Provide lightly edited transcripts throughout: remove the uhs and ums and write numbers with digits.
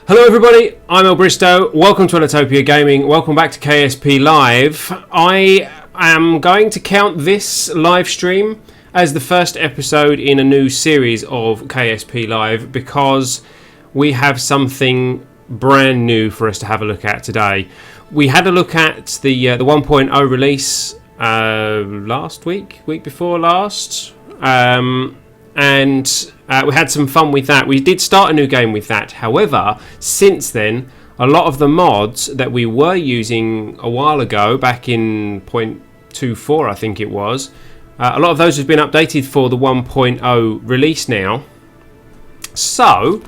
Hello everybody, I'm El Bristow. Welcome to Ellitopia Gaming. Welcome back to KSP Live. I am going to count this live stream as the first episode in a new series of KSP Live because we have something brand new for us to have a look at today. We had a look at the 1.0 release last week before last, and we had some fun with that. We did start a new game with that. However, since then, a lot of the mods that we were using a while ago, back in 0.24 I think it was, a lot of those have been updated for the 1.0 release now. So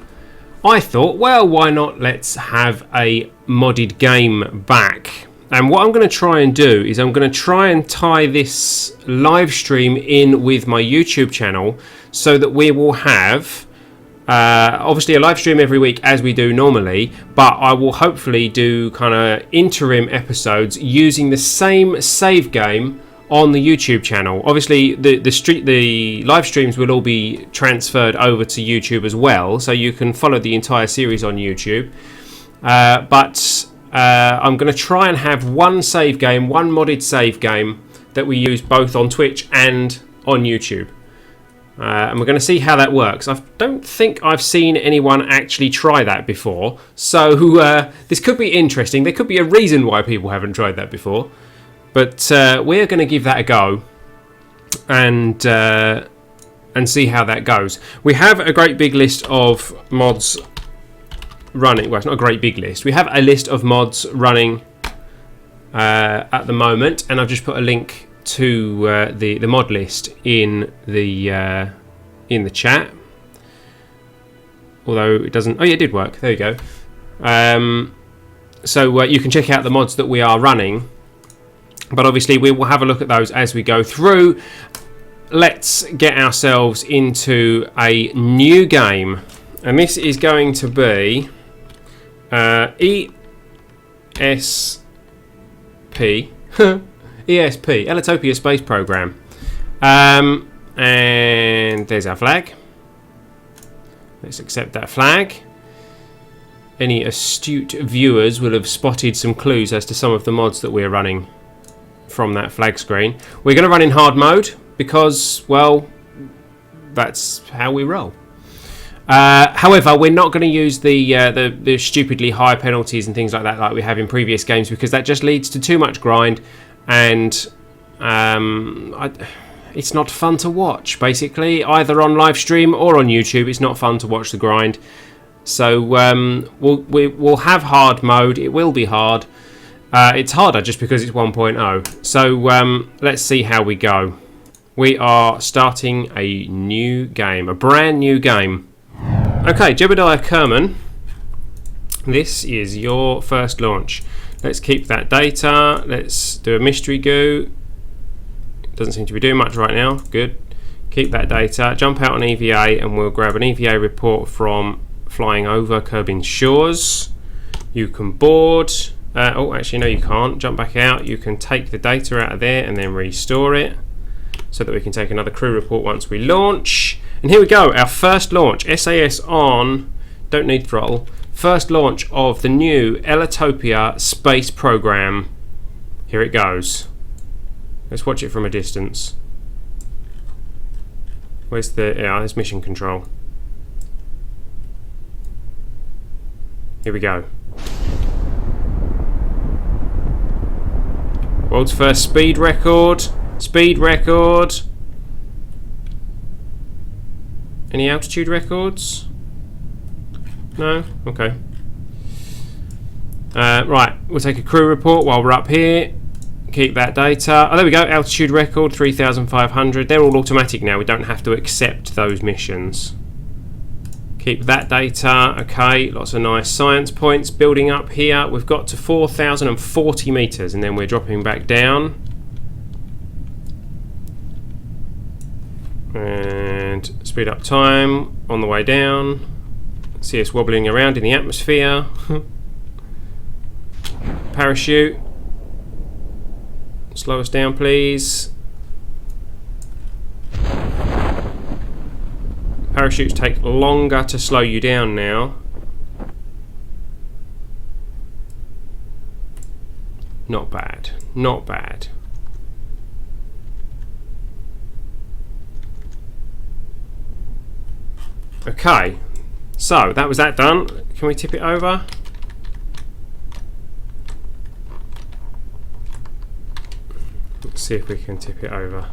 I thought, well, why not let's have a modded game back. And what I'm going to try and do is I'm going to try and tie this live stream in with my YouTube channel so that we will have obviously a live stream every week as we do normally, but I will hopefully do kind of interim episodes using the same save game on the YouTube channel. Obviously the live streams will all be transferred over to YouTube as well, so you can follow the entire series on YouTube, but I'm going to try and have one save game, one modded save game that we use both on Twitch and on YouTube. And we're going to see how that works. I don't think I've seen anyone actually try that before. So this could be interesting. There could be a reason why people haven't tried that before. But we're going to give that a go and see how that goes. We have a great big list of mods running. Well, it's not a great big list. We have a list of mods running at the moment, and I've just put a link to the mod list in the chat. Although it doesn't. Oh yeah, it did work. There you go. So you can check out the mods that we are running, but obviously we will have a look at those as we go through. Let's get ourselves into a new game, and this is going to be ESP. ESP, Ellitopia Space Program. And there's our flag. Let's accept that flag. Any astute viewers will have spotted some clues as to some of the mods that we're running from that flag screen. We're going to run in hard mode because, well, that's how we roll. However, we're not going to use the stupidly high penalties and things like that like we have in previous games, because that just leads to too much grind, and it's not fun to watch, basically, either on live stream or on YouTube. It's not fun to watch the grind. So we'll have hard mode. It will be hard. It's harder just because it's 1.0. So let's see how we go. We are starting a new game, a brand new game. Okay, Jebediah Kerman, this is your first launch. Let's keep that data. Let's do a mystery goo. Doesn't seem to be doing much right now. Good. Keep that data. Jump out on EVA and we'll grab an EVA report from flying over Kerbal shores. You can board. Oh, actually, no, you can't. Jump back out. You can take the data out of there and then restore it so that we can take another crew report once we launch. And here we go, our first launch, SAS on, don't need throttle, first launch of the new Ellitopia Space Program. Here it goes. Let's watch it from a distance. Where's there's mission control. Here we go. World's first speed record. Speed record. Any altitude records? No? Okay. Right, we'll take a crew report while we're up here. Keep that data. Oh, there we go. Altitude record, 3,500. They're all automatic now. We don't have to accept those missions. Keep that data. Okay, lots of nice science points building up here. We've got to 4,040 meters, and then we're dropping back down. And speed up time on the way down. See us wobbling around in the atmosphere. Parachute. Slow us down, please. Parachutes take longer to slow you down now. Not bad. Not bad. Okay. So, that was that done. Can we tip it over? Let's see if we can tip it over.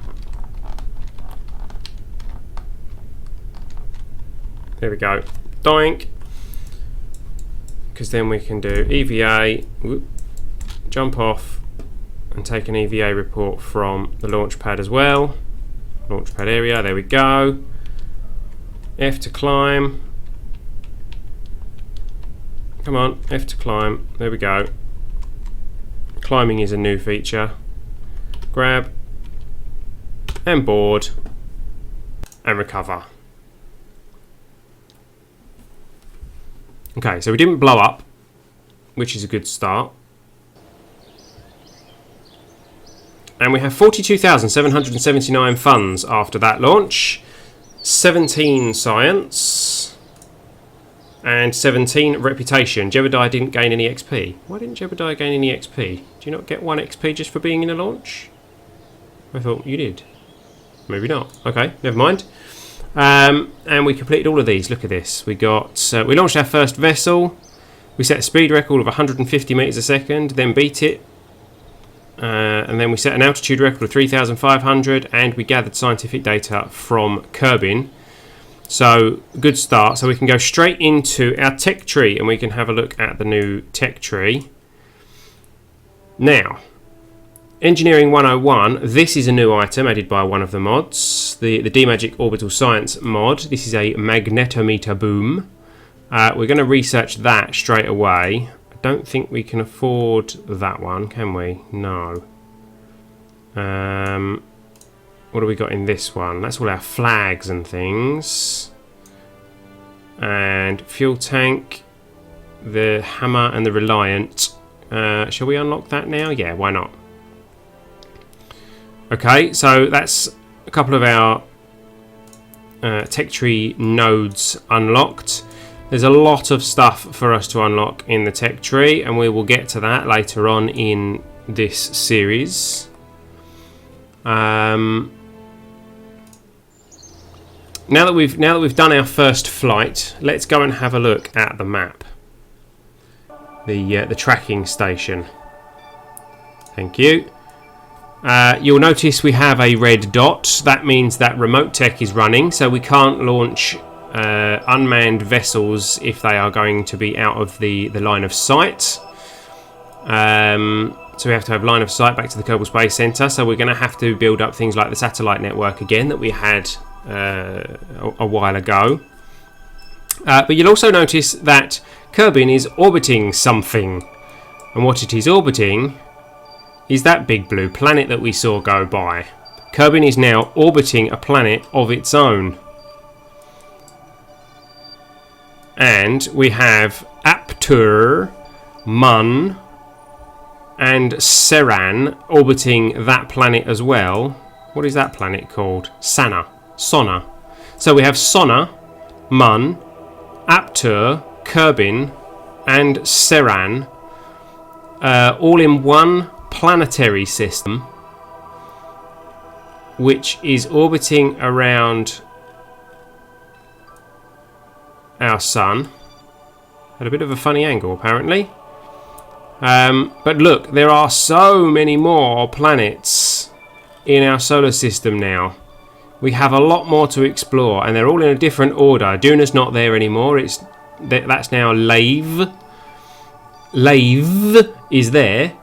There we go. Doink. Because then we can do EVA, whoop, jump off, and take an EVA report from the launch pad as well. Launch pad area, there we go. F to climb. Come on, F to climb. There we go. Climbing is a new feature. Grab, and board, and recover. Okay, so we didn't blow up, which is a good start. And we have 42,779 funds after that launch. 17 science. And 17 reputation. Jebediah didn't gain any XP. Why didn't Jebediah gain any XP? Do you not get 1 XP just for being in a launch? I thought you did. Maybe not. Okay, never mind. And we completed all of these. Look at this. We got. We launched our first vessel. We set a speed record of 150 meters a second, then beat it. And then we set an altitude record of 3,500, and we gathered scientific data from Kerbin. So, good start. So we can go straight into our tech tree, and we can have a look at the new tech tree. Now, Engineering 101, this is a new item added by one of the mods, the D-Magic Orbital Science mod. This is a magnetometer boom. We're going to research that straight away. I don't think we can afford that one, can we? No. What do we got in this one? That's all our flags and things. And fuel tank, the hammer and the Reliant. Shall we unlock that now? Yeah, why not? Okay, so that's a couple of our tech tree nodes unlocked. There's a lot of stuff for us to unlock in the tech tree, and we will get to that later on in this series. Now that we've done our first flight, let's go and have a look at the map, the tracking station. Thank you. You'll notice we have a red dot. That means that remote tech is running, so we can't launch unmanned vessels if they are going to be out of the line of sight. So we have to have line of sight back to the Kerbal Space Center, so we're going to have to build up things like the satellite network again that we had a while ago. But you'll also notice that Kerbin is orbiting something, and what it is orbiting is that big blue planet that we saw go by. Kerbin is now orbiting a planet of its own. And we have Aptur, Mun, and Seran orbiting that planet as well. What is that planet called? Sona. So we have Sona, Mun, Aptur, Kerbin, and Seran, all in one planetary system, which is orbiting around our sun at a bit of a funny angle, apparently. But look, there are so many more planets in our solar system now. We have a lot more to explore, and they're all in a different order. Duna's not there anymore. That's now Lave. Lave is there.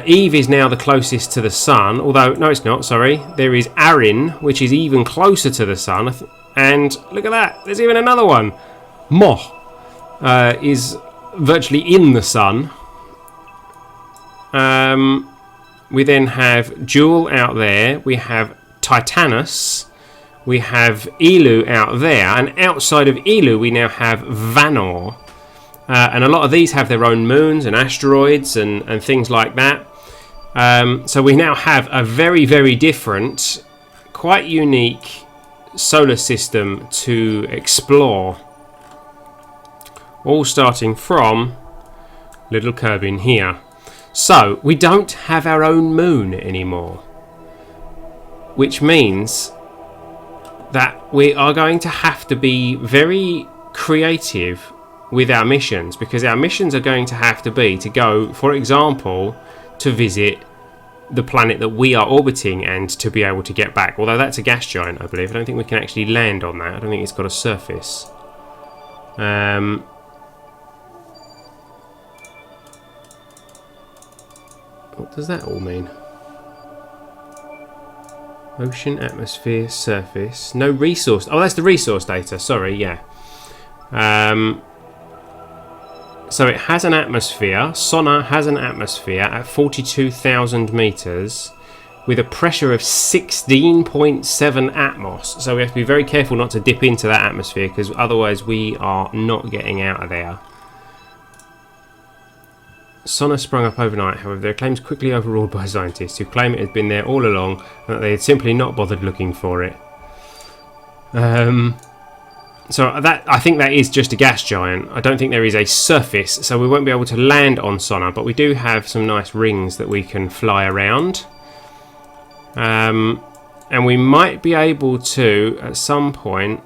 Eve is now the closest to the sun, although no, it's not. Sorry, there is Arin, which is even closer to the sun. And look at that. There's even another one. Moh is virtually in the sun. We then have Jewel out there. We have Titanus. We have Elu out there. And outside of Elu, we now have Vanor. And a lot of these have their own moons and asteroids and things like that. So we now have a very, very different, quite unique solar system to explore. All starting from little Kerbin here. So, we don't have our own moon anymore. Which means that we are going to have to be very creative with our missions, because our missions are going to have to be to go, for example, to visit the planet that we are orbiting and to be able to get back. Although that's a gas giant, I believe. I don't think we can actually land on that. I don't think it's got a surface. What does that all mean? Ocean, atmosphere, surface. No resource. Oh, that's the resource data. Sorry, yeah. So it has an atmosphere. Sonar has an atmosphere at 42,000 meters with a pressure of 16.7 atmos. So we have to be very careful not to dip into that atmosphere, because otherwise we are not getting out of there. Sonar sprung up overnight, however, their claims quickly overruled by scientists who claim it had been there all along and that they had simply not bothered looking for it. So that, I think that is just a gas giant. I don't think there is a surface, so we won't be able to land on Sonar, but we do have some nice rings that we can fly around. And we might be able to, at some point,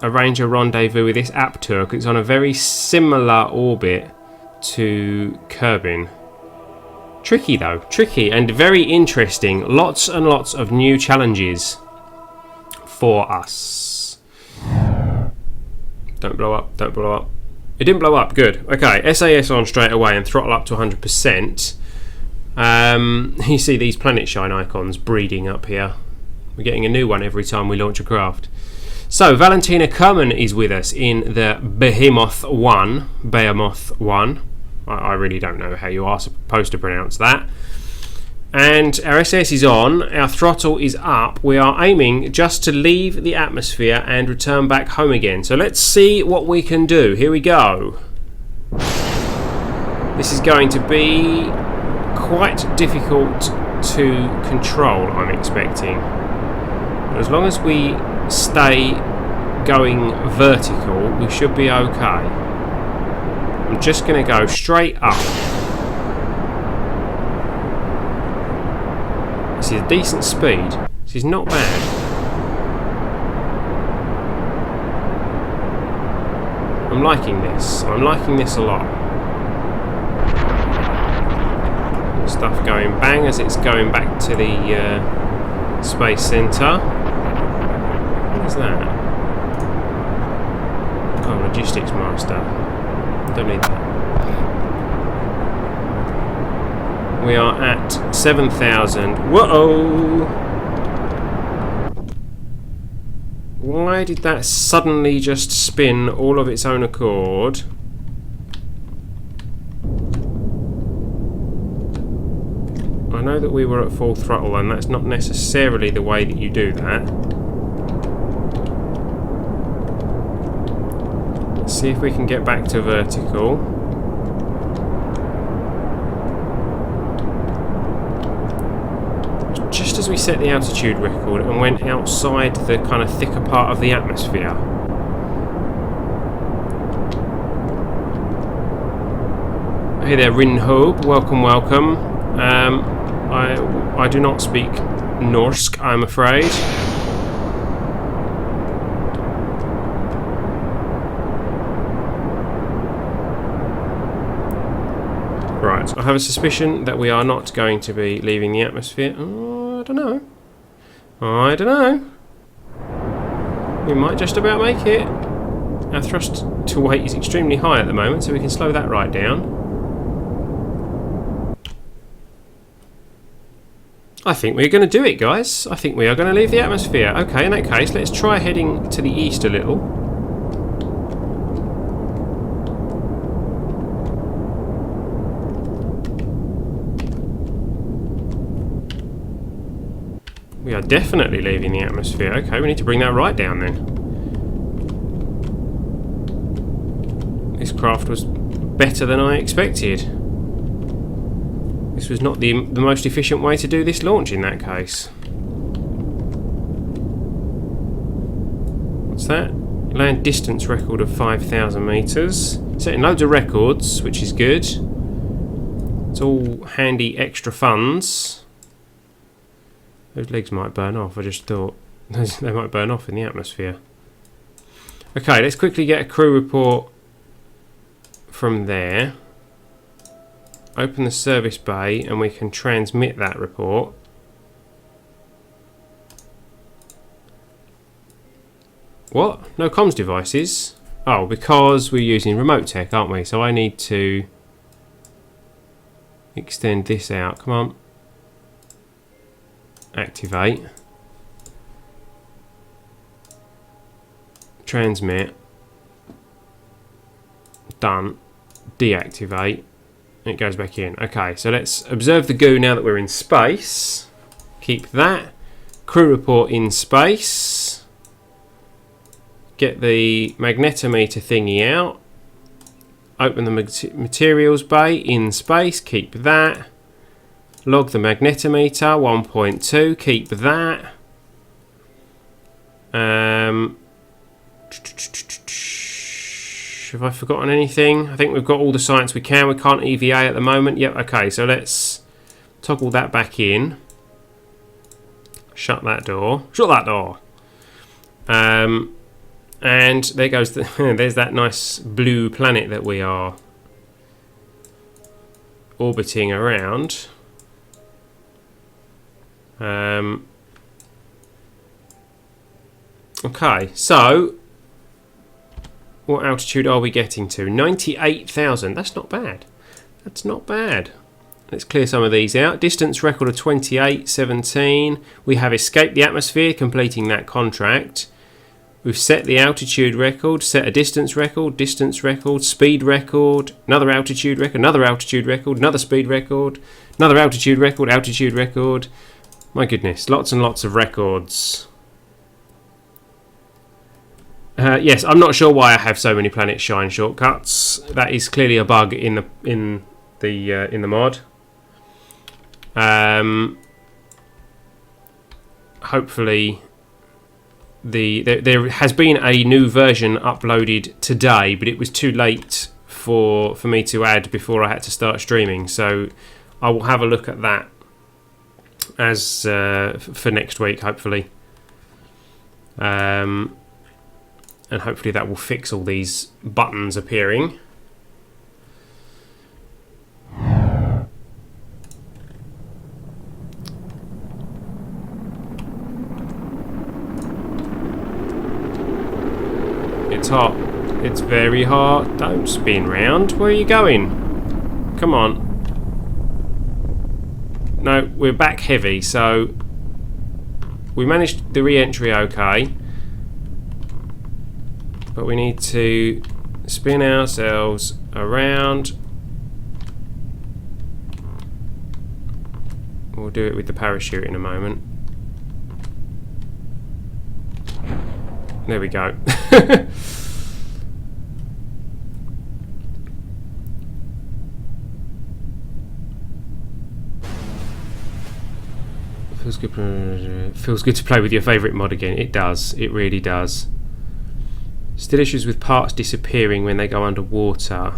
arrange a rendezvous with this Aptur, because it's on a very similar orbit to Kerbin. Tricky though, tricky and very interesting. Lots and lots of new challenges for us. Don't blow up, don't blow up. It didn't blow up, good. Okay, SAS on straight away and throttle up to 100%. You see these planet shine icons breeding up here. We're getting a new one every time we launch a craft. So, Valentina Kerman is with us in the Behemoth 1. Behemoth 1. I really don't know how you are supposed to pronounce that. And our SS is on, our throttle is up. We are aiming just to leave the atmosphere and return back home again. So let's see what we can do. Here we go. This is going to be quite difficult to control, I'm expecting. But as long as we stay going vertical, we should be okay. I'm just going to go straight up. This is a decent speed. This is not bad. I'm liking this. I'm liking this a lot. Stuff going bang as it's going back to the space center. What is that? Oh, logistics master. Don't need that. We are at 7,000. Whoa! Why did that suddenly just spin all of its own accord? I know that we were at full throttle, and that's not necessarily the way that you do that. Let's see if we can get back to vertical. Just as we set the altitude record and went outside the kind of thicker part of the atmosphere. Hey there, Rinhob. Welcome, welcome. I do not speak Norse, I'm afraid. Right, I have a suspicion that we are not going to be leaving the atmosphere. Oh, I don't know. I don't know. We might just about make it. Our thrust to weight is extremely high at the moment, so we can slow that right down. I think we're going to do it, guys. I think we are going to leave the atmosphere. Okay, in that case, let's try heading to the east a little. We are definitely leaving the atmosphere. Okay, we need to bring that right down then. This craft was better than I expected. This was not the most efficient way to do this launch in that case. What's that? Land distance record of 5,000 meters. Setting loads of records, which is good. It's all handy extra funds. Those legs might burn off. I just thought they might burn off in the atmosphere. Okay, let's quickly get a crew report from there. Open the service bay and we can transmit that report. What? No comms devices? Oh, because we're using remote tech, aren't we? So I need to extend this out. Come on. Activate. Transmit. Done. Deactivate. It goes back in. Okay, so let's observe the goo now that we're in space. Keep that. Crew report in space. Get the magnetometer thingy out. Open the materials bay in space. Keep that. Log the magnetometer 1.2. Keep that. Have I forgotten anything? I think we've got all the science we can. We can't EVA at the moment. Yep, okay, so let's toggle that back in. Shut that door. Shut that door. And there goes there's that nice blue planet that we are orbiting around. Okay, so what altitude are we getting to? 98,000. That's not bad. That's not bad. Let's clear some of these out. Distance record of 28.17. We have escaped the atmosphere, completing that contract. We've set the altitude record, set a distance record, speed record, another altitude record, another speed record, another altitude record. My goodness, lots and lots of records. Yes, I'm not sure why I have so many Planet Shine shortcuts. That is clearly a bug in the mod. Hopefully, there has been a new version uploaded today, but it was too late for me to add before I had to start streaming. So I will have a look at that as for next week, hopefully. And hopefully that will fix all these buttons appearing. It's hot. It's very hot. Don't spin round. Where are you going? Come on. No, we're back heavy, so we managed the re-entry okay. But we need to spin ourselves around. We'll do it with the parachute in a moment. There we go. Feels good to play with your favourite mod again. It does. It really does. Still issues with parts disappearing when they go underwater.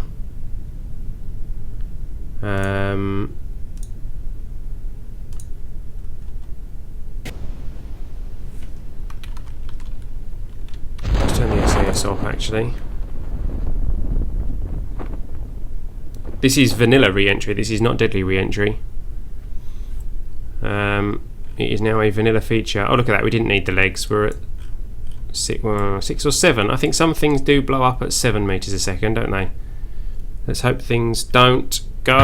Let's turn the SAS off actually. This is vanilla re-entry, this is not deadly re-entry. It is now a vanilla feature. Oh, look at that, we didn't need the legs. We're at 6 or 7. I think some things do blow up at 7 meters a second, don't they? Let's hope things don't go.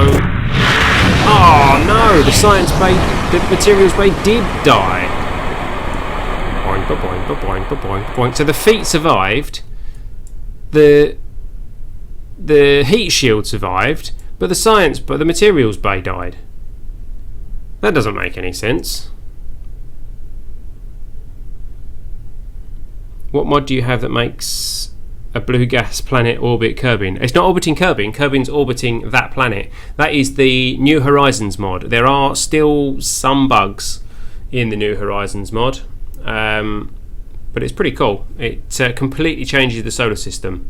Oh no! The science bay, the materials bay did die. Boing, boing, boing, boing, boing. So the feet survived. The heat shield survived, but the materials bay died. That doesn't make any sense. What mod do you have that makes a blue gas planet orbit Kerbin? It's not orbiting Kerbin. Kerbin's orbiting that planet. That is the New Horizons mod. There are still some bugs in the New Horizons mod, but it's pretty cool. It completely changes the solar system.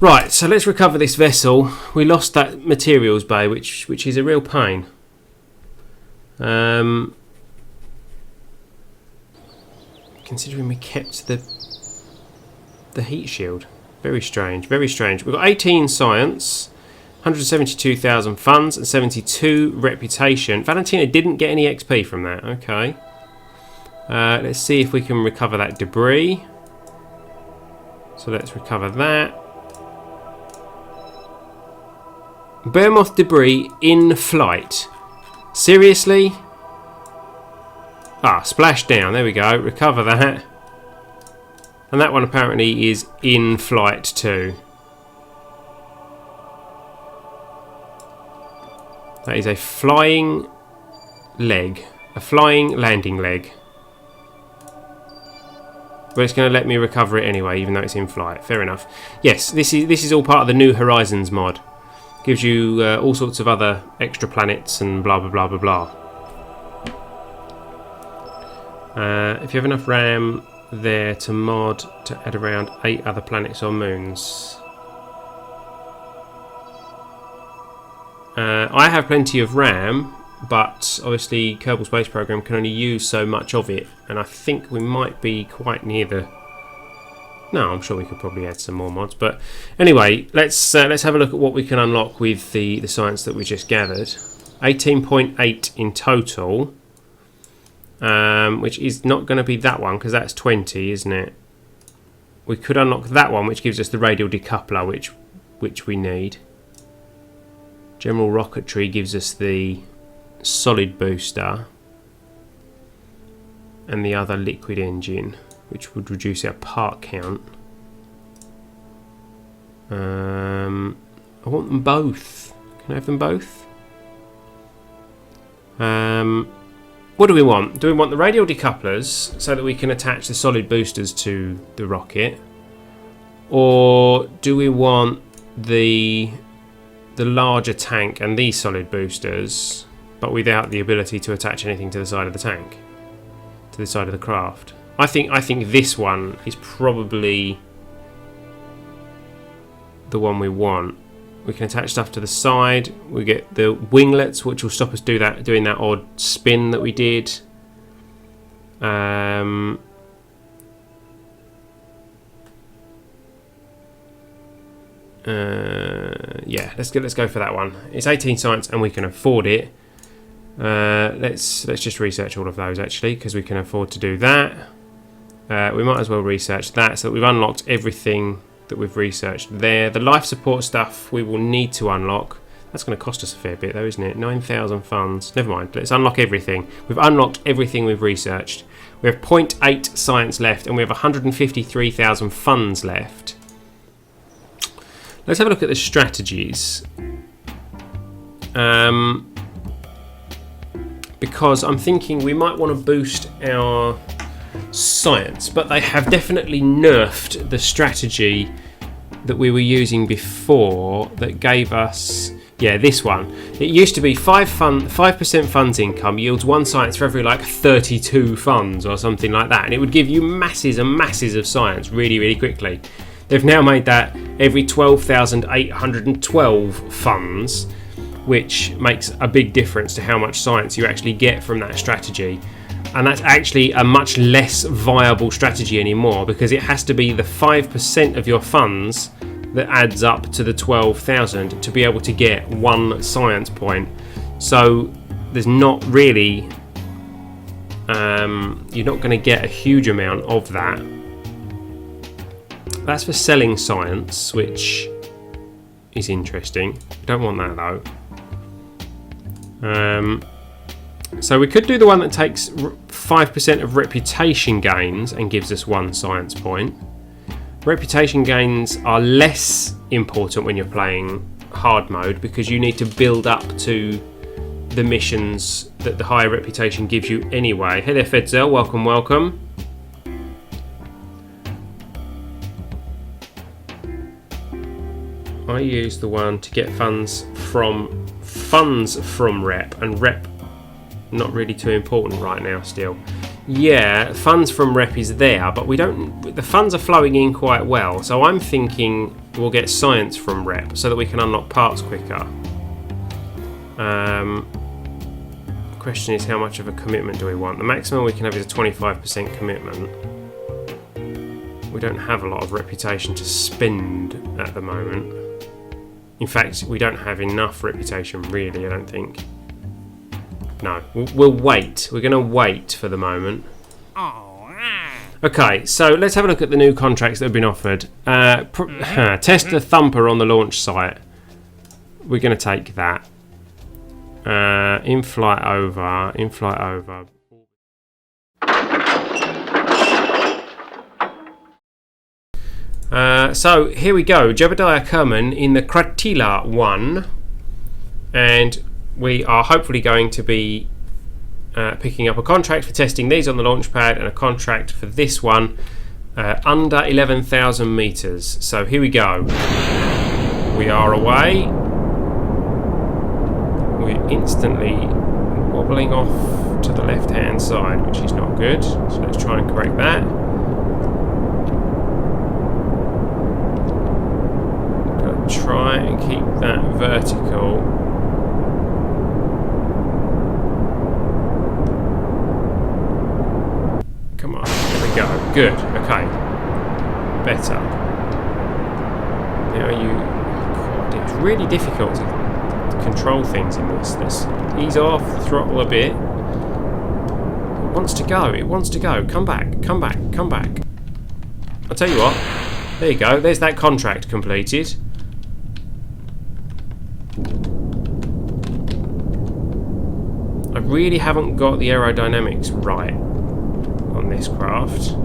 Right, so let's recover this vessel. We lost that materials bay, which is a real pain. Considering we kept the heat shield. Very strange, very strange. We've got 18 science, 172,000 funds, and 72 reputation. Valentina didn't get any XP from that. Okay. Let's see if we can recover that debris. So let's recover that. Behemoth debris in flight. Seriously? Ah, splash down. There we go. Recover that. And that one apparently is in flight too. That is a flying leg. A flying landing leg. But it's going to let me recover it anyway, even though it's in flight. Fair enough. Yes, this is all part of the New Horizons mod. Gives you all sorts of other extra planets and blah blah blah blah blah. If you have enough RAM there to mod to add around 8 other planets or moons. I have plenty of RAM, but obviously Kerbal Space Program can only use so much of it, and I think we might be quite near the... No, I'm sure we could probably add some more mods, but anyway, let's have a look at what we can unlock with the science that we just gathered. 18.8 in total, which is not going to be that one because that's 20, isn't it? We could unlock that one, which gives us the radial decoupler, which we need. General rocketry gives us the solid booster, and the other liquid engine, which would reduce our part count. I want them both. Can I have them both? What do we want? Do we want the radial decouplers so that we can attach the solid boosters to the rocket? Or do we want the larger tank and these solid boosters, but without the ability to attach anything to the side of the tank? To the side of the craft? I think this one is probably the one we want. We can attach stuff to the side. We get the winglets, which will stop us doing that odd spin that we did. Yeah, let's go for that one. It's 18 science and we can afford it. Let's just research all of those actually, because we can afford to do that. We might as well research that so that we've unlocked everything that we've researched there. The life support stuff we will need to unlock. That's going to cost us a fair bit though, isn't it? 9,000 funds. Never mind, let's unlock everything. We've unlocked everything we've researched. We have 0.8 science left and we have 153,000 funds left. Let's have a look at the strategies. Because I'm thinking we might want to boost our science, but they have definitely nerfed the strategy that we were using before that gave us, yeah, this one. It used to be 5% funds income yields 1 science for every like 32 funds or something like that, and it would give you masses and masses of science really, really quickly. They've now made that every 12,812 funds, which makes a big difference to how much science you actually get from that strategy. And that's actually a much less viable strategy anymore, because it has to be the 5% of your funds that adds up to the 12,000 to be able to get 1 science point. So there's not really, you're not going to get a huge amount of that. That's for selling science, which is interesting. Don't want that though. So we could do the one that takes 5% of reputation gains and gives us 1 science point. Reputation gains are less important when you're playing hard mode, because you need to build up to the missions that the higher reputation gives you anyway. Hey there, Fedzel, welcome, welcome. I use the one to get funds from rep, and rep not really too important right now still. Yeah, funds from rep is there, but we don't. The funds are flowing in quite well, so I'm thinking we'll get science from rep so that we can unlock parts quicker. Question is, how much of a commitment do we want? The maximum we can have is a 25% commitment. We don't have a lot of reputation to spend at the moment. In fact, we don't have enough reputation, really, I don't think. No, we'll wait. We're going to wait for the moment. Okay, so let's have a look at the new contracts that have been offered. Test the thumper on the launch site. We're going to take that. In-flight over. So here we go. Jebediah Kerman in the Kratila 1. And we are hopefully going to be picking up a contract for testing these on the launch pad and a contract for this one under 11,000 meters. So here we go. We are away. We're instantly wobbling off to the left hand side, which is not good. So let's try and correct that. Try and keep that vertical. Come on, there we go. Good, okay. Better. Now God, it's really difficult to control things in this. Let's ease off the throttle a bit. It wants to go. Come back. I'll tell you what. There you go. There's that contract completed. I really haven't got the aerodynamics right on this craft.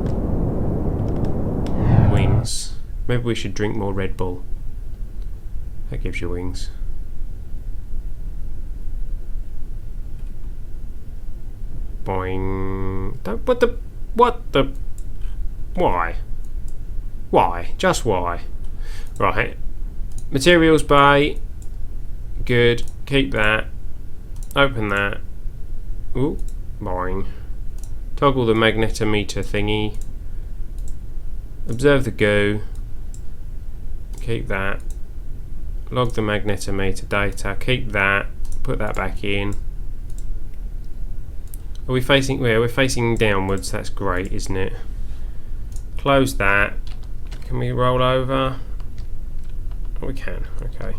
Wings. Maybe we should drink more Red Bull. That gives you wings. Boing. Why? Just why? Right. Materials bay. Good. Keep that. Open that. Ooh. Boing. Toggle the magnetometer thingy. Observe the goo. Keep that. Log the magnetometer data. Keep that. Put that back in. Are we facing where? We're facing downwards. That's great, isn't it? Close that. Can we roll over? Oh, we can. Okay.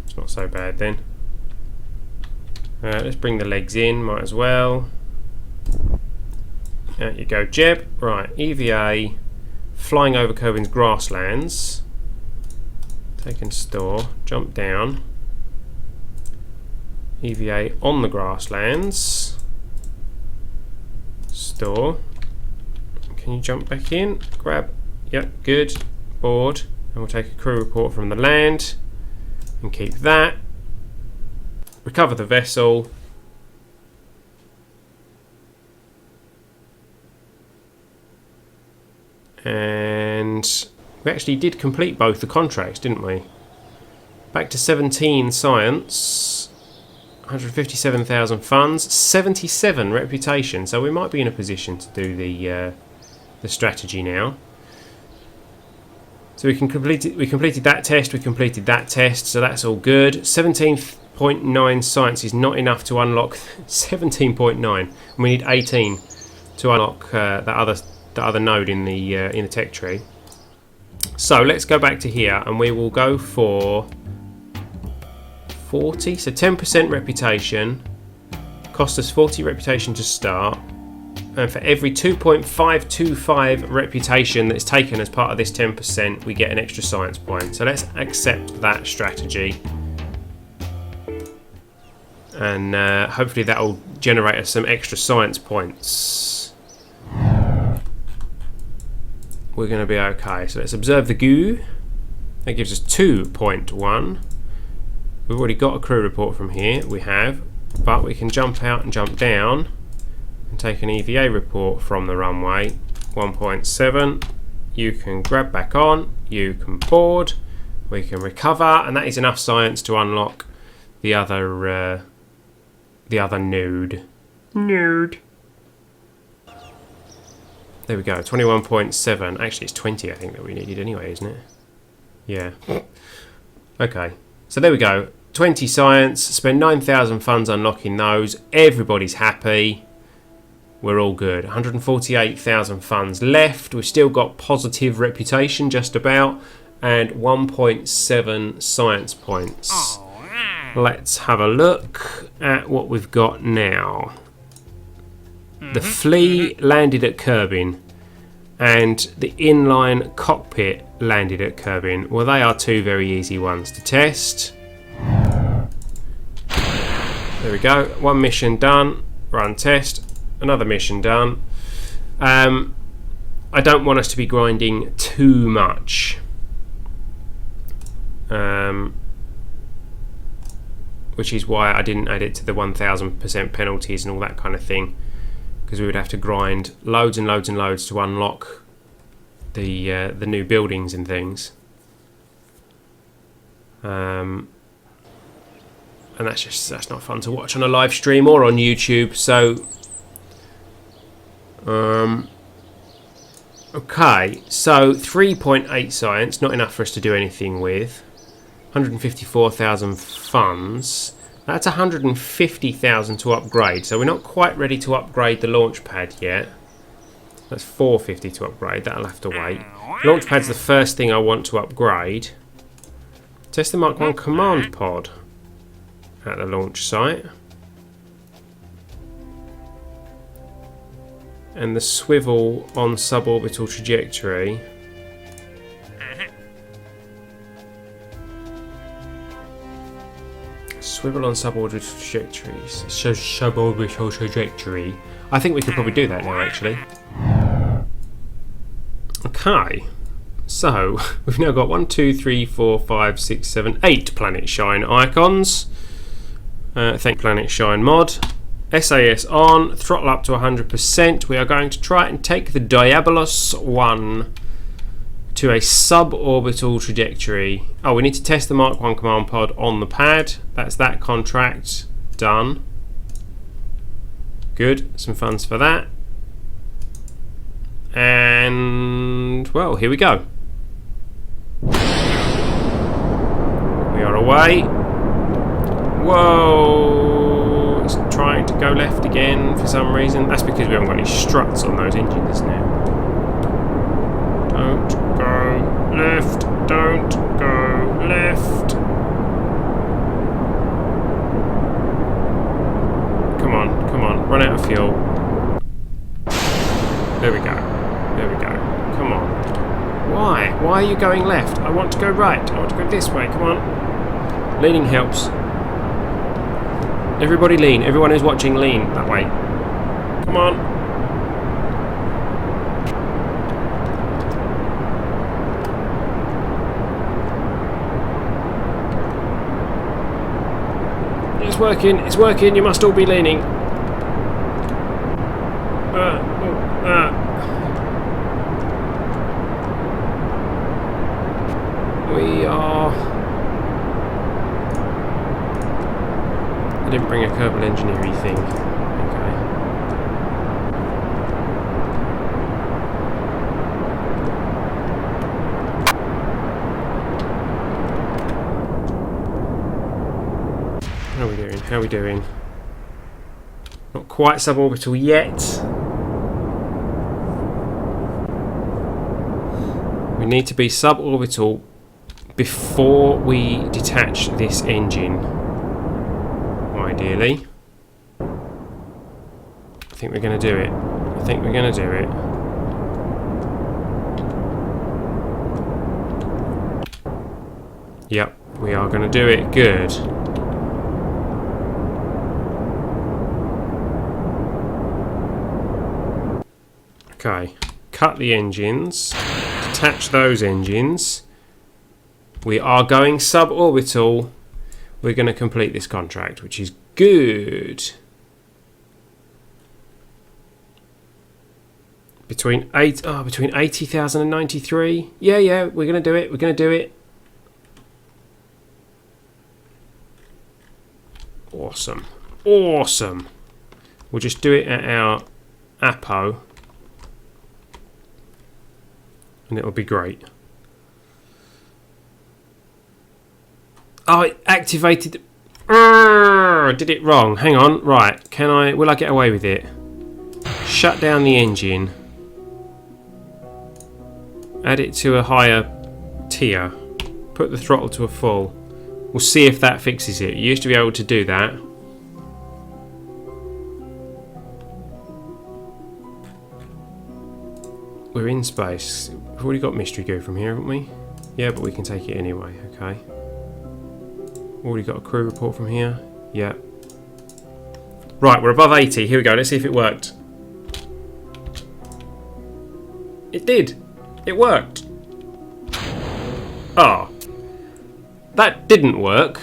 It's not so bad then. Let's bring the legs in. Might as well. Out you go, Jeb. Right, EVA. Flying over Kerbin's grasslands. Take and store. Jump down. EVA on the grasslands. Store. Can you jump back in? Grab. Yep, good. Board. And we'll take a crew report from the land. And keep that. Recover the vessel. And we actually did complete both the contracts, didn't we? Back to 17 science. 157,000 funds, 77 reputation. So we might be in a position to do the strategy now. So we completed that test. We completed that test. So that's all good. 17.9 science is not enough to unlock 17.9. We need 18 to unlock that other node in the tech tree. So let's go back to here, and we will go for 40, so 10% reputation. Cost us 40 reputation to start, and for every 2.525 reputation that's taken as part of this 10%, we get an extra science point. So let's accept that strategy, and hopefully that will generate us some extra science points. We're going to be okay. So let's observe the goo. That gives us 2.1. We've already got a crew report from here. We have, but we can jump out and jump down and take an EVA report from the runway. 1.7. You can grab back on. You can board. We can recover, and that is enough science to unlock the other node. There we go, 21.7. Actually, it's 20, I think, that we needed anyway, isn't it? Yeah. Okay, so there we go. 20 science, spend 9,000 funds unlocking those. Everybody's happy. We're all good. 148,000 funds left. We've still got positive reputation, just about, and 1.7 science points. Let's have a look at what we've got now. The flea landed at Kerbin, and the inline cockpit landed at Kerbin. Well, they are two very easy ones to test. There we go. One mission done. Run test. Another mission done. I don't want us to be grinding too much. Which is why I didn't add it to the 1000% penalties and all that kind of thing, because we would have to grind loads and loads and loads to unlock the new buildings and things. And that's not fun to watch on a live stream or on YouTube. So okay, so 3.8 science, not enough for us to do anything with. 154,000 funds. That's 150,000 to upgrade. So we're not quite ready to upgrade the launch pad yet. That's 450 to upgrade. That'll have to wait. Launch pad's the first thing I want to upgrade. Test the Mark 1 command pod at the launch site. And the swivel on suborbital trajectory. Swivel on suborbital trajectories. Suborbital trajectory. I think we could probably do that now, actually. Okay. So, we've now got 1, 2, 3, 4, 5, 6, 7, 8 Planet Shine icons. Thank Planet Shine mod. SAS on. Throttle up to 100%. We are going to try and take the Diabolos 1 to a suborbital trajectory. Oh, we need to test the Mark 1 command pod on the pad. That's that contract done. Good, some funds for that. And, well, here we go. We are away. Whoa! It's trying to go left again for some reason. That's because we haven't got any struts on those engines now. Don't go left, don't go left. Come on, run out of fuel. There we go, come on. Why are you going left? I want to go right, I want to go this way, come on. Leaning helps. Everybody lean, everyone who's watching lean that way. Come on. It's working, you must all be leaning. We are... I didn't bring a Kerbal engineering thing. Okay. How are we doing? Not quite suborbital yet. We need to be suborbital before we detach this engine. Ideally. I think we're going to do it. Yep, we are going to do it. Good. Okay, cut the engines, detach those engines. We are going suborbital. We're going to complete this contract, which is good. Between 80,000 and 93. Yeah, we're going to do it. Awesome. We'll just do it at our APO. and it'll be great. Oh, it activated. I did it wrong. Hang on. Right. Will I get away with it? Shut down the engine. Add it to a higher tier. Put the throttle to a full. We'll see if that fixes it. You used to be able to do that. We're in space. We've already got mystery goo from here, haven't we? Yeah, but we can take it anyway. Okay. Already got a crew report from here. Yeah. Right, we're above 80. Here we go. Let's see if it worked. It did. It worked. Ah. That didn't work.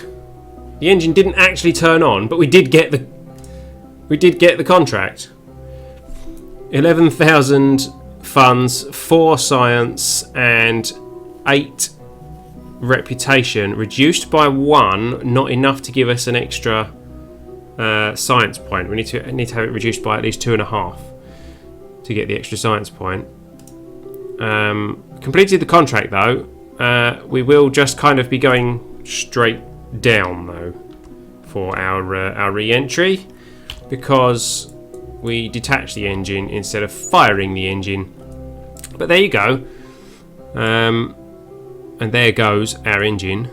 The engine didn't actually turn on, but we did get the contract. 11,000 funds, 4 science, and 8 reputation. Reduced by 1, not enough to give us an extra science point. We need to have it reduced by at least 2.5 to get the extra science point. Completed the contract though. We will just kind of be going straight down though for our re-entry, because we detached the engine instead of firing the engine. But there you go. And there goes our engine.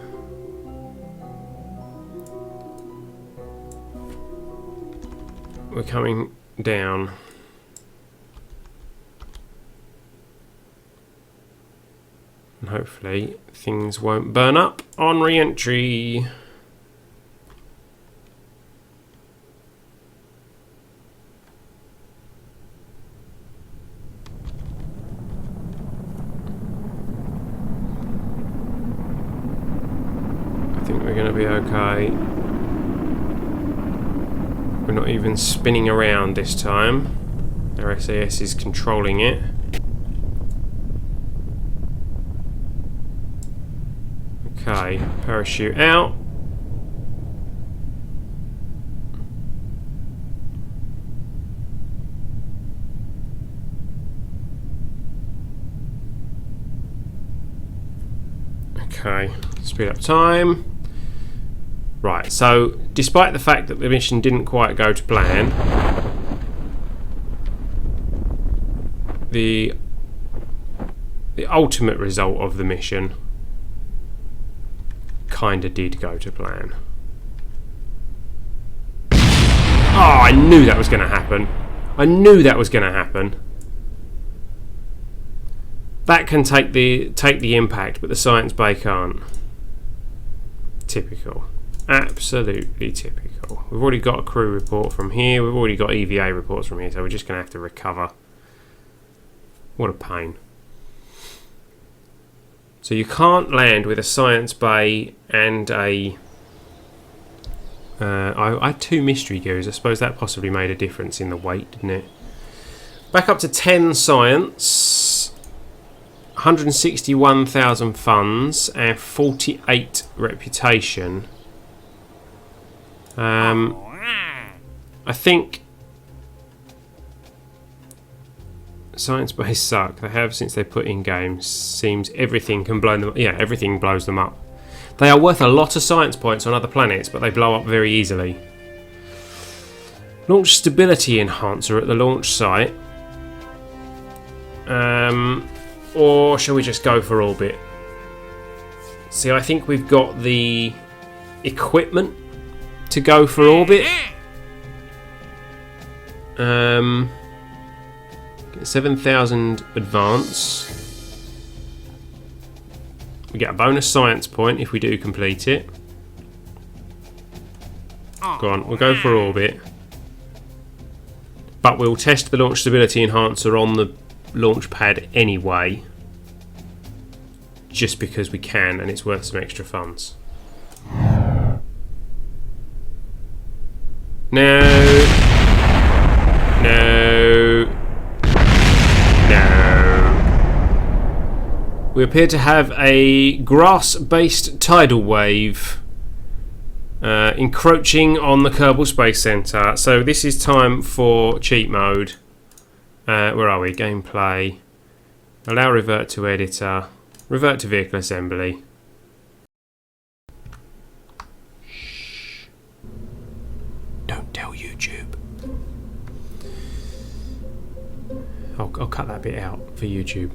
We're coming down. And hopefully things won't burn up on re-entry. I think we're going to be okay. We're not even spinning around this time. Our SAS is controlling it. Okay, parachute out. Okay, speed up time. Right, so despite the fact that the mission didn't quite go to plan, the ultimate result of the mission kinda did go to plan. Oh, I knew that was going to happen. I knew that was going to happen. That can take the impact, but the science bay can't. Typical. Absolutely typical. We've already got a crew report from here. We've already got EVA reports from here, so we're just going to have to recover. What a pain. So you can't land with a science bay and a... I had 2 mystery goos. I suppose that possibly made a difference in the weight, didn't it? Back up to 10 science, 161,000 funds, and 48 reputation. I think science bays suck. They have since they put in games. Seems everything can blow them. Yeah, everything blows them up. They are worth a lot of science points on other planets, but they blow up very easily. Launch stability enhancer at the launch site. Or shall we just go for orbit? See, I think we've got the equipment to go for orbit. 7,000 advance. We get a bonus science point if we do complete it. Go on, we'll go for orbit. But we'll test the launch stability enhancer on the launch pad anyway. Just because we can, and it's worth some extra funds. No. No. No. We appear to have a grass-based tidal wave encroaching on the Kerbal Space Center. So this is time for cheat mode. Where are we? Gameplay. Allow revert to editor. Revert to vehicle assembly. Shh. Don't tell YouTube. I'll cut that bit out for YouTube.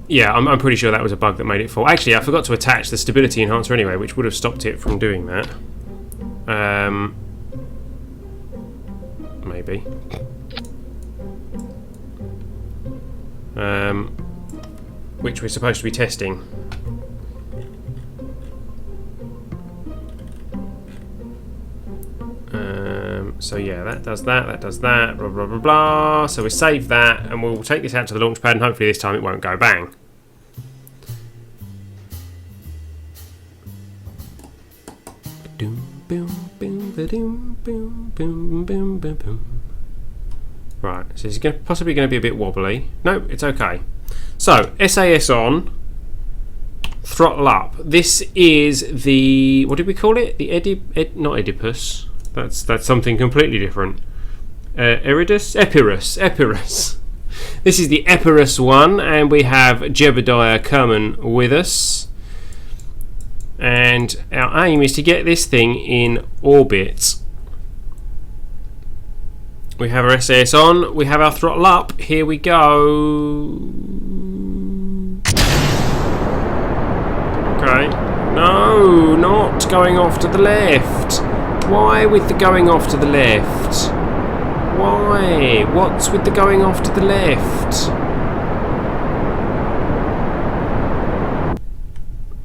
Yeah, I'm pretty sure that was a bug that made it fall. Actually, I forgot to attach the stability enhancer anyway, which would have stopped it from doing that. Maybe. Which we're supposed to be testing. So yeah, that does that does that, blah blah blah blah. So we save that and we'll take this out to the launch pad and hopefully this time it won't go bang. Right, so it's possibly going to be a bit wobbly. No, it's okay. So, SAS on, throttle up. This is the, what did we call it? The not Oedipus. That's something completely different. Epirus. This is the Epirus one, and we have Jebediah Kerman with us. And our aim is to get this thing in orbit. We have our SAS on, we have our throttle up, here we go. Okay. No, not going off to the left. Why with the going off to the left? Why? What's with the going off to the left?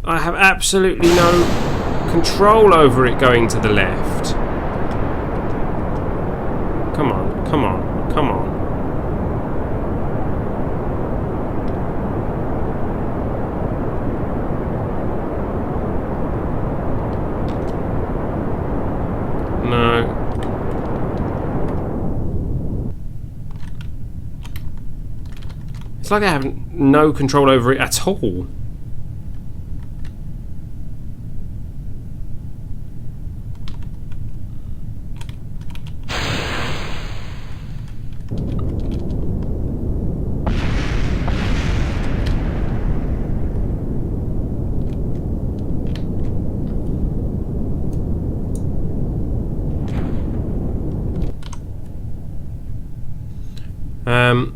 I have absolutely no control over it going to the left. Come on, come on, come on. No. It's like I have no control over it at all.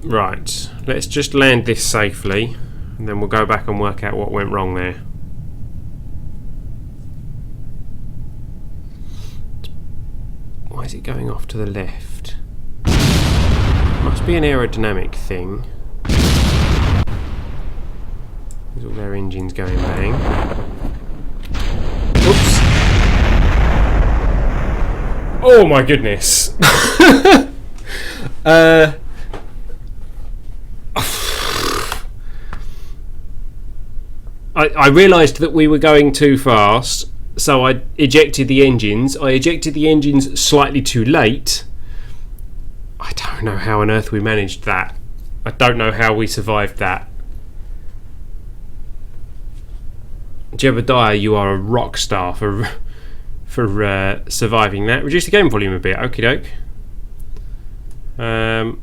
Right, let's just land this safely and then we'll go back and work out what went wrong there. Why is it going off to the left? Must be an aerodynamic thing. There's all their engines going bang. Oops! Oh my goodness! I realised that we were going too fast, so I ejected the engines. I ejected the engines slightly too late. I don't know how on earth we managed that. I don't know how we survived that. Jebediah, you are a rock star for surviving that. Reduce the game volume a bit, okie doke. There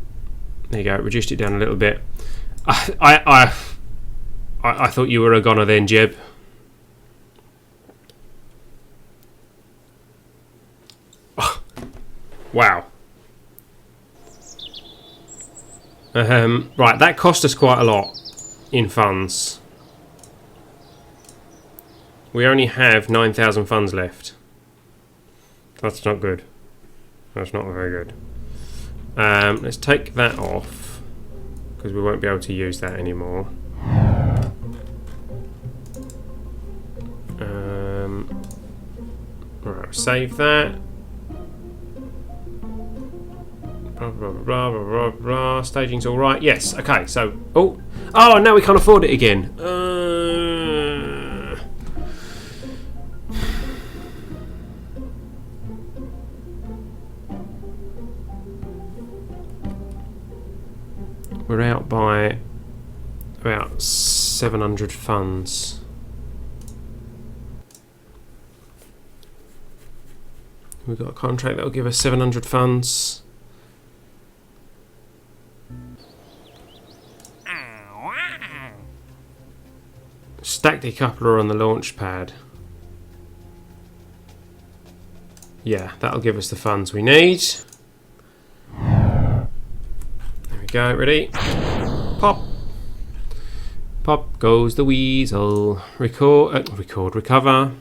you go, reduced it down a little bit. I thought you were a goner then, Jeb. Oh, wow. Right, that cost us quite a lot in funds. We only have 9,000 funds left. That's not good. That's not very good. Let's take that off because we won't be able to use that anymore. Right, save that. Blah, blah, blah, blah, blah, blah. Staging's all right. Yes. Okay. So, oh, now we can't afford it again. We're out by about 700 funds. We've got a contract that will give us 700 funds. Stack decoupler on the launch pad. Yeah, that'll give us the funds we need. There we go, ready? Pop! Pop goes the weasel. Recover.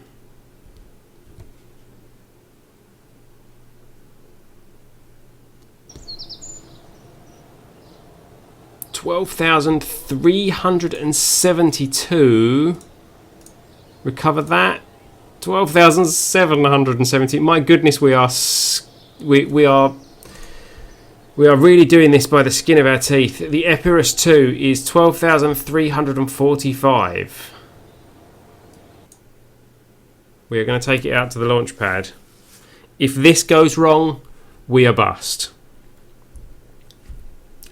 $12,372. Recover that. 12,770. My goodness, we are really doing this by the skin of our teeth. The Epirus 2 is 12,345. We are going to take it out to the launch pad. If this goes wrong, we are bust.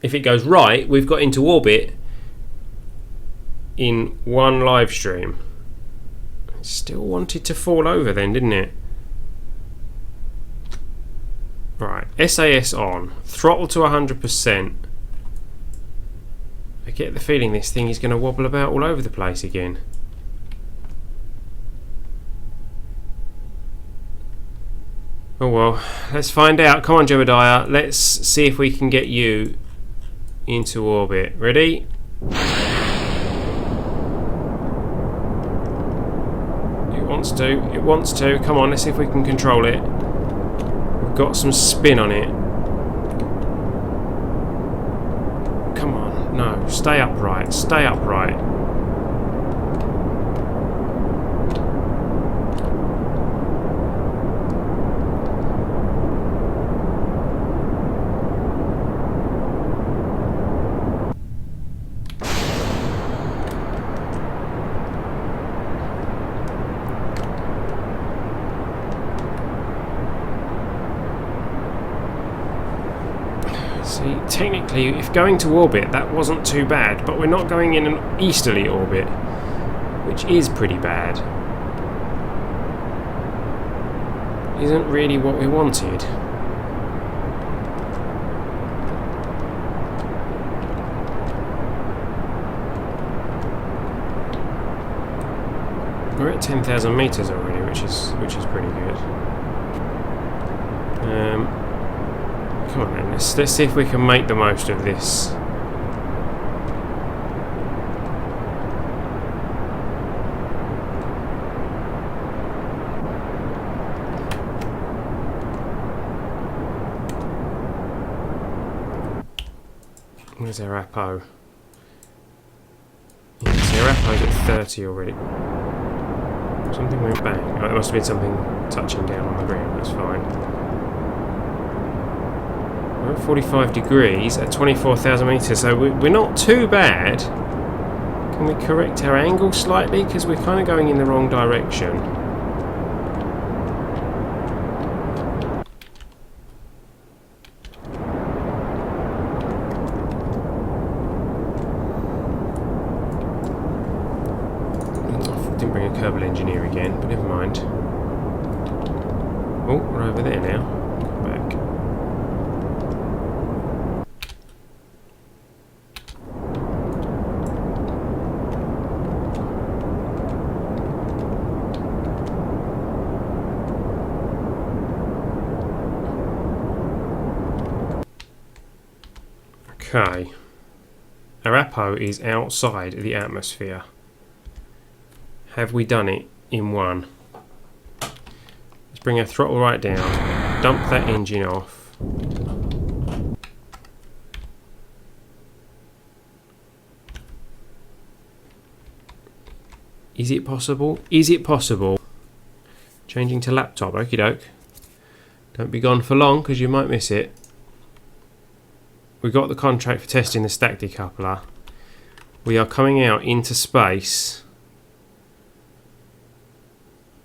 If it goes right, we've got into orbit in one live stream. Still wanted to fall over then, didn't it? Right, SAS on. Throttle to 100%. I get the feeling this thing is going to wobble about all over the place again. Oh well, let's find out. Come on, Jebediah. Let's see if we can get you into orbit. Ready? It wants to. Come on, let's see if we can control it. We've got some spin on it. Come on, no, stay upright, stay upright. See, technically, if going to orbit, that wasn't too bad, but we're not going in an easterly orbit, which is pretty bad. Isn't really what we wanted. We're at 10,000 meters already, which is pretty good. Come on then, let's see if we can make the most of this. Where's our Apo? Yes, our Apo's at 30 already. Something went bang. Oh, it must have been something touching down on the ground, that's fine. We're at 45 degrees at 24,000 meters, so we're not too bad. Can we correct our angle slightly? Because we're kind of going in the wrong direction. I didn't bring a Kerbal engineer again, but never mind. Oh, we're over there now. Come back. Okay, our Apo is outside the atmosphere. Have we done it in one? Let's bring our throttle right down, dump that engine off. Is it possible? Is it possible? Changing to laptop, okie doke. Don't be gone for long because you might miss it. We got the contract for testing the stack decoupler. We are coming out into space.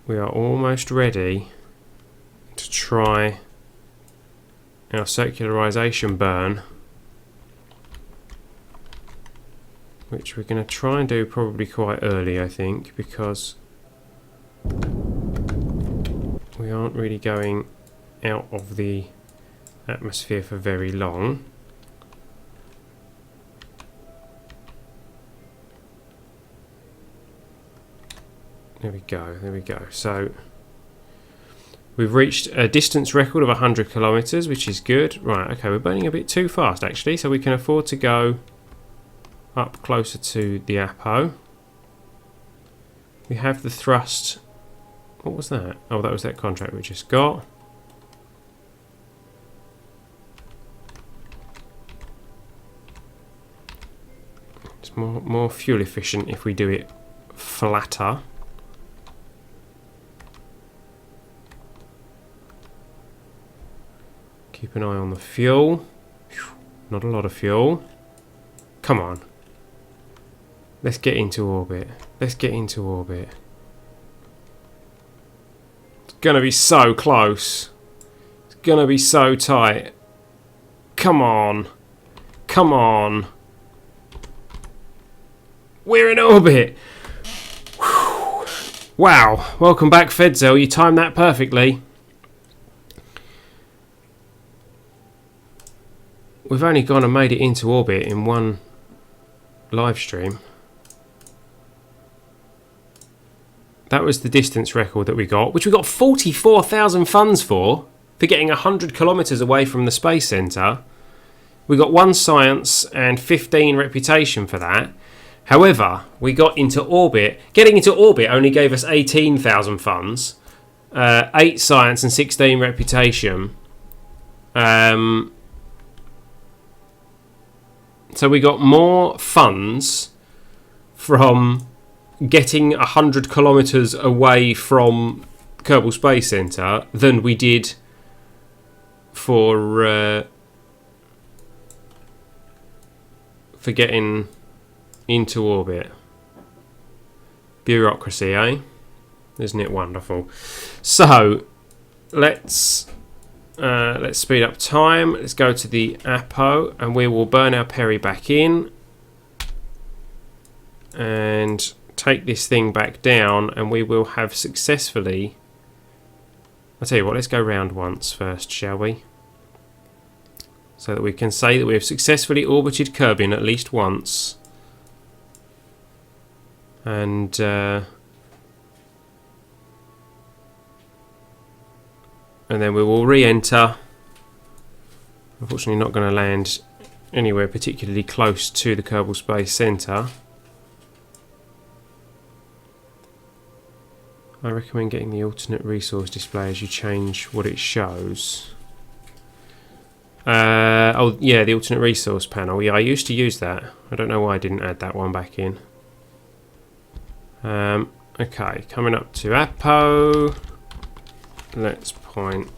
We are almost ready to try our circularization burn, which we're going to try and do probably quite early, I think, because we aren't really going out of the atmosphere for very long. There we go, there we go. So we've reached a distance record of 100 kilometres, which is good. Right, okay, we're burning a bit too fast actually, so we can afford to go up closer to the Apo. We have the thrust. What was that? Oh, that was that contract we just got. It's more fuel efficient if we do it flatter. Keep an eye on the fuel. Not a lot of fuel. Come on. Let's get into orbit. Let's get into orbit. It's gonna be so close. It's gonna be so tight. Come on. Come on. We're in orbit. Whew. Wow. Welcome back, Fedzel. You timed that perfectly. We've only gone and made it into orbit in one live stream. That was the distance record that we got, which we got 44,000 funds for getting 100 kilometres away from the Space Centre. We got 1 science and 15 reputation for that. However, we got into orbit. Getting into orbit only gave us 18,000 funds, 8 science and 16 reputation. So we got more funds from getting 100 kilometres away from Kerbal Space Centre than we did for getting into orbit. Bureaucracy, eh? Isn't it wonderful? So let's speed up time. Let's go to the Apo and we will burn our Peri back in and take this thing back down, and we will have successfully... I'll tell you what, let's go round once first, shall we? So that we can say that we have successfully orbited Kerbin at least once. And then we will re-enter. Unfortunately not going to land anywhere particularly close to the Kerbal Space Centre. I recommend getting the alternate resource display as you change what it shows. Oh yeah, the alternate resource panel. Yeah, I used to use that. I don't know why I didn't add that one back in. Okay, coming up to Apo. Let's point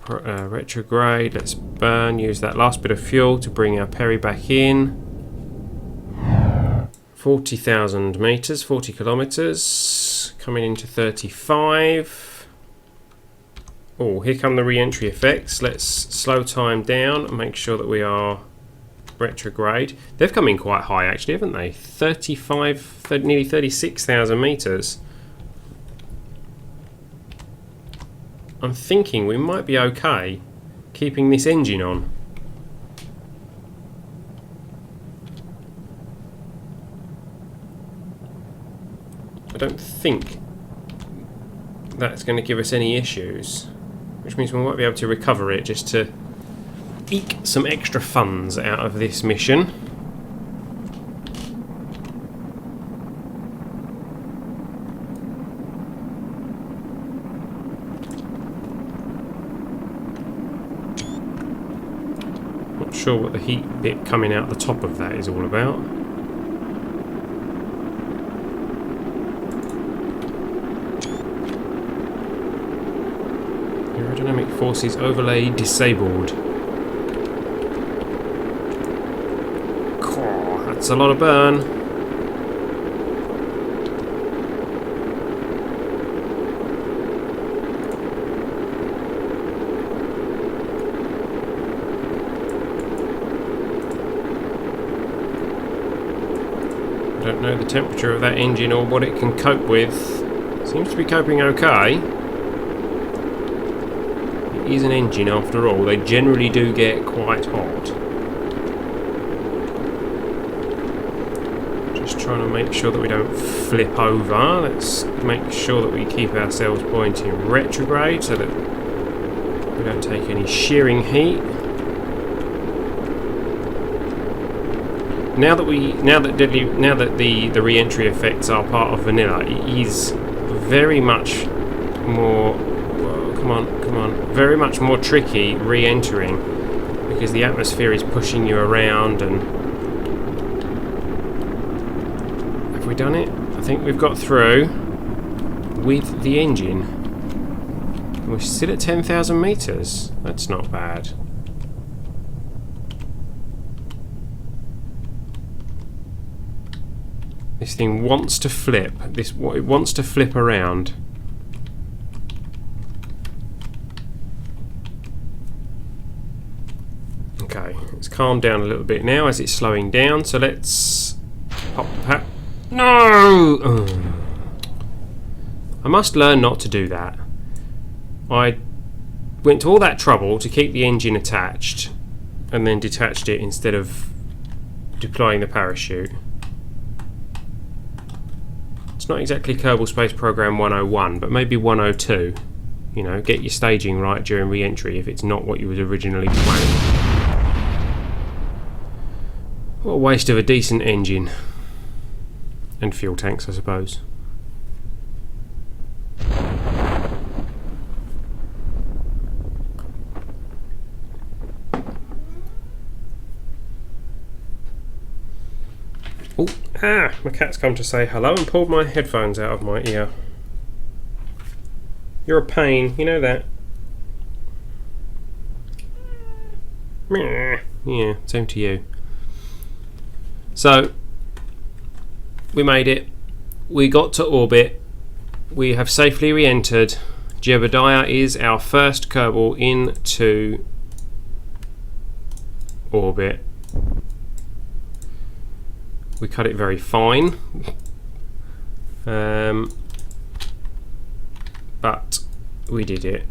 retrograde. Let's burn. Use that last bit of fuel to bring our Peri back in. 40,000 metres, 40 kilometres, coming into 35. Oh, here come the re-entry effects. Let's slow time down and make sure that we are retrograde. They've come in quite high actually, haven't they? 35, nearly 36,000 metres. I'm thinking we might be okay keeping this engine on. I don't think that's going to give us any issues, which means we might be able to recover it just to eke some extra funds out of this mission. Not sure what the heat bit coming out the top of that is all about. Aerodynamic forces overlay disabled. Oh, that's a lot of burn. I don't know the temperature of that engine or what it can cope with. Seems to be coping okay. Is an engine after all. They generally do get quite hot. Just Just trying to make sure that we don't flip over. Let's make sure that we keep ourselves pointing retrograde so that we don't take any shearing heat. Now that the re-entry effects are part of vanilla, it is very much more. Whoa, come on, very much more tricky re-entering because the atmosphere is pushing you around. And have we done it? I think we've got through with the engine. We're still at 10,000 meters. That's not bad. This thing wants to flip. It wants to flip around. Okay, it's calmed down a little bit now as it's slowing down. So let's pop that. No! Ugh. I must learn not to do that. I went to all that trouble to keep the engine attached and then detached it instead of deploying the parachute. It's not exactly Kerbal Space Program 101, but maybe 102. You know, get your staging right during re-entry if it's not what you was originally planning. What a waste of a decent engine. And fuel tanks, I suppose. Oh, my cat's come to say hello and pulled my headphones out of my ear. You're a pain, you know that. Yeah, same to you. So, we made it. We got to orbit. We have safely re-entered. Jebediah is our first Kerbal into orbit. We cut it very fine, but we did it.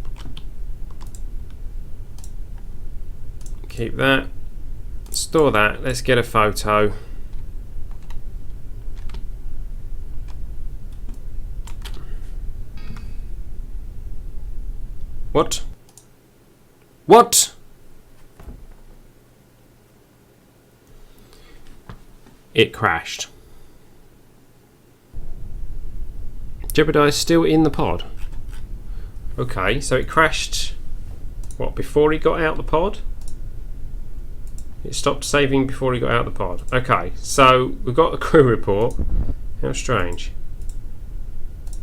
Keep that, store that, let's get a photo. What? What? It crashed. Jebediah's still in the pod. Okay, so it crashed, what, before he got out the pod? It stopped saving before he got out the pod. Okay, so we've got a crew report. How strange.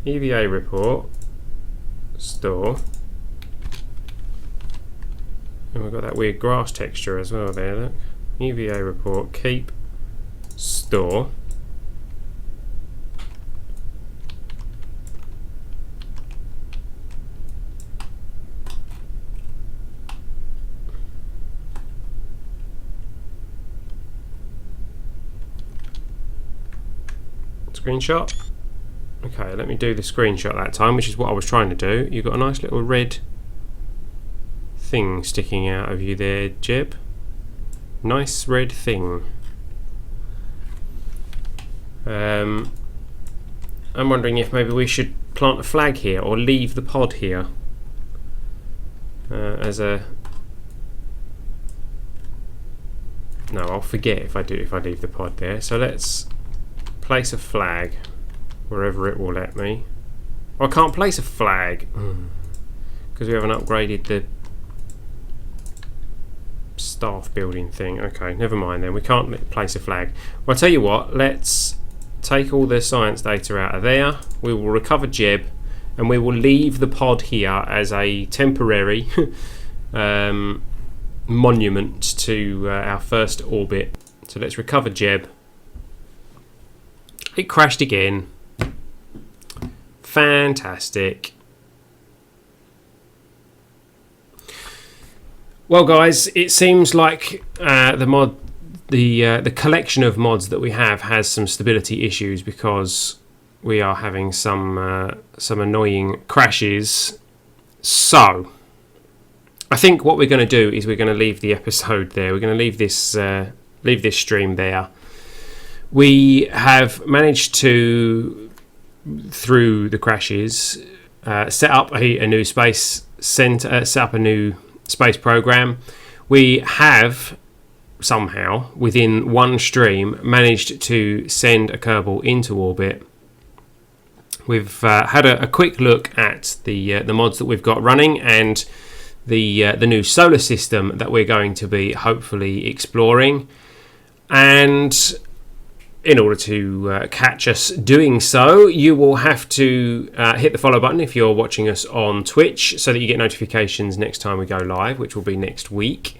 EVA report. Store. And we've got that weird grass texture as well there, look. EVA report, keep. Store. Screenshot. Okay, let me do the screenshot that time, which is what I was trying to do. You've got a nice little red thing sticking out of you there, Jeb. Nice red thing. I'm wondering if maybe we should plant a flag here or leave the pod here as a. No, I'll forget if I leave the pod there. So let's place a flag wherever it will let me. Oh, I can't place a flag because we haven't upgraded the staff building thing. Okay, never mind then. We can't place a flag. Well, I'll tell you what. Let's take all the science data out of there. We will recover Jeb and we will leave the pod here as a temporary monument to our first orbit. So let's recover Jeb. It crashed again. Fantastic. Well, guys, it seems like the collection of mods that we have has some stability issues because we are having some annoying crashes. So I think what we're going to do is we're going to leave the episode there. We're going to leave this stream there. We have managed to, through the crashes, set up a new space center, set up a new space program. We have somehow, within one stream, managed to send a Kerbal into orbit. We've had a quick look at the mods that we've got running and the new solar system that we're going to be hopefully exploring. And in order to catch us doing so, you will have to hit the follow button if you're watching us on Twitch, so that you get notifications next time we go live, which will be next week.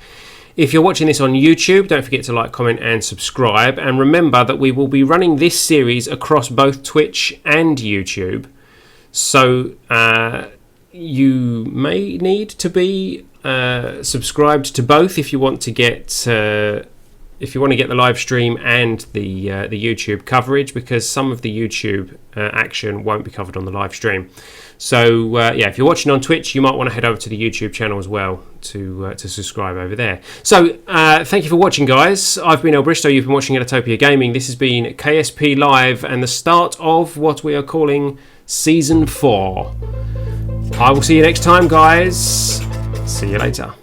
If you're watching this on YouTube, don't forget to like, comment and subscribe. And remember that we will be running this series across both Twitch and YouTube. So you may need to be subscribed to both if you want to get the live stream and the YouTube coverage, because some of the YouTube action won't be covered on the live stream. So yeah, if you're watching on Twitch, you might want to head over to the YouTube channel as well to subscribe over there. So thank you for watching, guys. I've been El Bristow. You've been watching Ellitopia Gaming. This has been KSP Live and the start of what we are calling Season 4. I will see you next time, guys. See you later.